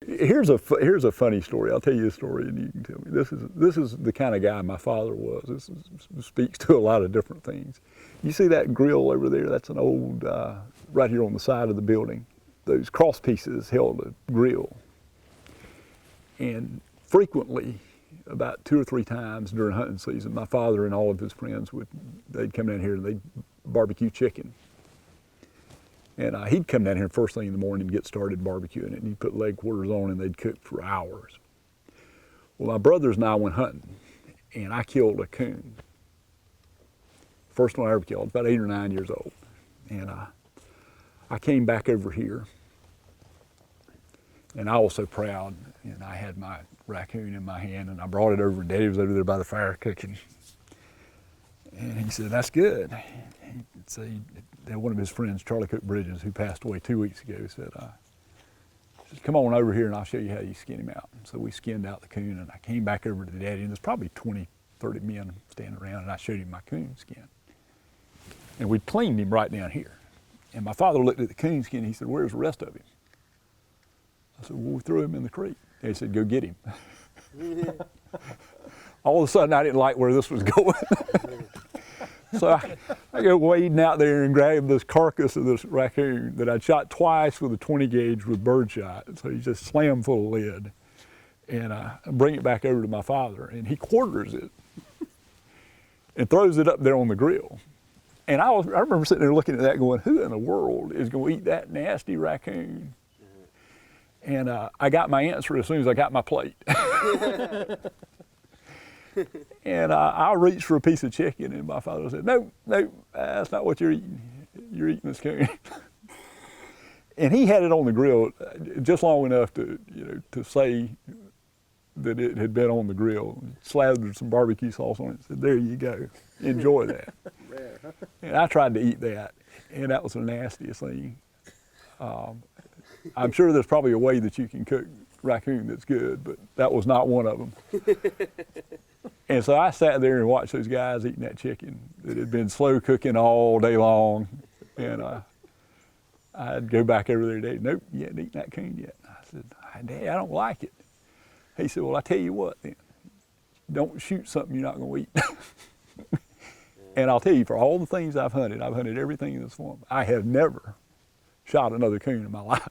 Here's a funny story. I'll tell you a story, and you can tell me. This is the kind of guy my father was. Speaks to a lot of different things. You see that grill over there? That's an old right here on the side of the building. Those cross pieces held a grill, and frequently, about 2 or 3 times during hunting season, my father and all of his friends they'd come down here and they'd barbecue chicken. And he'd come down here first thing in the morning and get started barbecuing it, and he'd put leg quarters on and they'd cook for hours. Well, my brothers and I went hunting, and I killed a coon. First one I ever killed, about 8 or 9 years old. And I came back over here, and I was so proud, and I had my raccoon in my hand, and I brought it over, and Daddy was over there by the fire cooking. And he said, "That's good." So one of his friends, Charlie Cook Bridges, who passed away 2 weeks ago, said, "Come on over here and I'll show you how you skin him out." And so we skinned out the coon, and I came back over to Daddy, and there's probably 20, 30 men standing around, and I showed him my coon skin. And we cleaned him right down here. And my father looked at the coon skin, and he said, "Where's the rest of him?" I said, "Well, we threw him in the creek." And he said, "Go get him." All of a sudden, I didn't like where this was going. So I go wading out there and grab this carcass of this raccoon that I'd shot twice with a 20 gauge with birdshot. So he's just slammed full of lead. And I bring it back over to my father, and he quarters it and throws it up there on the grill. And I remember sitting there looking at that going, who in the world is going to eat that nasty raccoon? And I got my answer as soon as I got my plate. And I reached for a piece of chicken, and my father said, "No, that's not what you're eating. You're eating this coon." And he had it on the grill just long enough to say that it had been on the grill. Slathered some barbecue sauce on it and said, "There you go. Enjoy that." Rare, huh? And I tried to eat that, and that was the nastiest thing. I'm sure there's probably a way that you can cook raccoon that's good, but that was not one of them. And so I sat there and watched those guys eating that chicken that had been slow cooking all day long. And I'd go back over there today, "Nope, you haven't eaten that coon yet." I said, "Dad, I don't like it." He said, "Well, I tell you what then, don't shoot something you're not going to eat." And I'll tell you, for all the things I've hunted everything in this form. I have never shot another coon in my life.